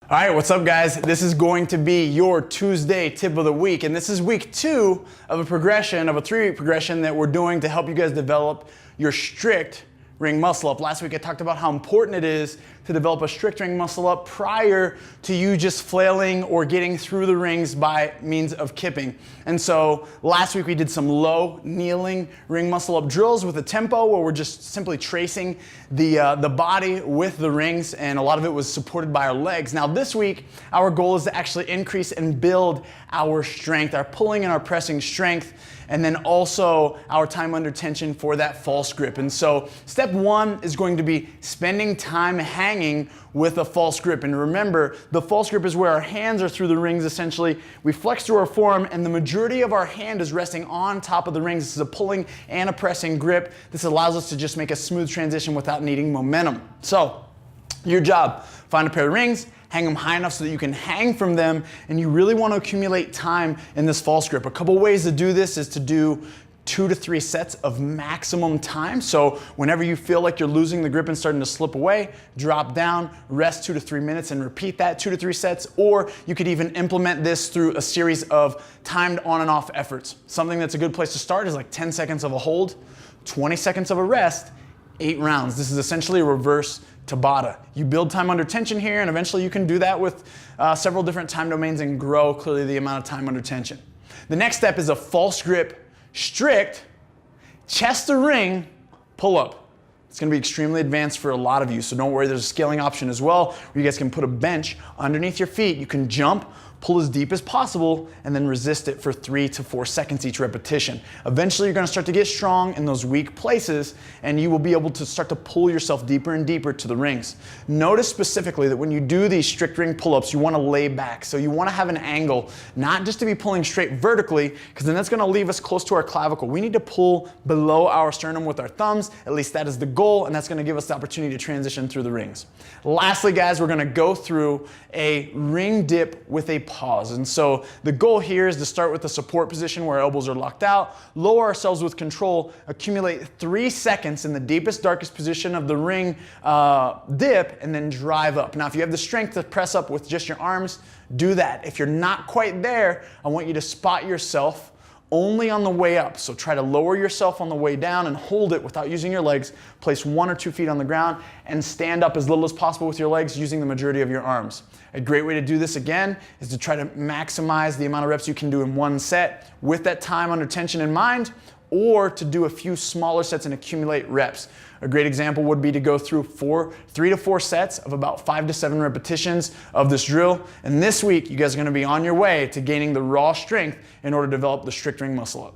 All right, what's up guys? This is going to be your Tuesday tip of the week, and this is week 2 of a progression, of a 3-week progression that we're doing to help you guys develop your strict ring muscle up. Last week I talked about how important it is to develop a strict ring muscle up prior to you just flailing or getting through the rings by means of kipping. And so last week we did some low kneeling ring muscle up drills with a tempo where we're just simply tracing the body with the rings, and a lot of it was supported by our legs. Now this week our goal is to actually increase and build our strength, our pulling and our pressing strength, and then also our time under tension for that false grip. And so step 1 is going to be spending time hanging with a false grip. And remember, the false grip is where our hands are through the rings essentially. We flex through our forearm and the majority of our hand is resting on top of the rings. This is a pulling and a pressing grip. This allows us to just make a smooth transition without needing momentum. So your job, find a pair of rings, hang them high enough so that you can hang from them, and you really want to accumulate time in this false grip. A couple ways to do this is to do 2 to 3 sets of maximum time. So whenever you feel like you're losing the grip and starting to slip away, drop down, rest 2 to 3 minutes and repeat that 2 to 3 sets. Or you could even implement this through a series of timed on and off efforts. Something that's a good place to start is like 10 seconds of a hold, 20 seconds of a rest, 8 rounds. This is essentially a reverse Tabata. You build time under tension here, and eventually you can do that with several different time domains and grow clearly the amount of time under tension. The next step is a false grip, strict, chest to ring, pull up. It's going to be extremely advanced for a lot of you, so don't worry, there's a scaling option as well where you guys can put a bench underneath your feet. You can jump, pull as deep as possible, and then resist it for 3 to 4 seconds each repetition. Eventually, you're going to start to get strong in those weak places, and you will be able to start to pull yourself deeper and deeper to the rings. Notice specifically that when you do these strict ring pull-ups, you want to lay back. So you want to have an angle, not just to be pulling straight vertically, because then that's going to leave us close to our clavicle. We need to pull below our sternum with our thumbs. At least that is the goal, and that's going to give us the opportunity to transition through the rings. Lastly, guys, we're going to go through a ring dip with a pause. And so the goal here is to start with the support position where our elbows are locked out, lower ourselves with control, accumulate 3 seconds in the deepest, darkest position of the ring dip, and then drive up. Now, if you have the strength to press up with just your arms, do that. If you're not quite there, I want you to spot yourself only on the way up. So try to lower yourself on the way down and hold it without using your legs. Place 1 or 2 feet on the ground and stand up as little as possible with your legs using the majority of your arms. A great way to do this again is to try to maximize the amount of reps you can do in one set with that time under tension in mind, or to do a few smaller sets and accumulate reps. A great example would be to go through 3 to 4 sets of about 5 to 7 repetitions of this drill. And this week, you guys are going to be on your way to gaining the raw strength in order to develop the strict ring muscle up.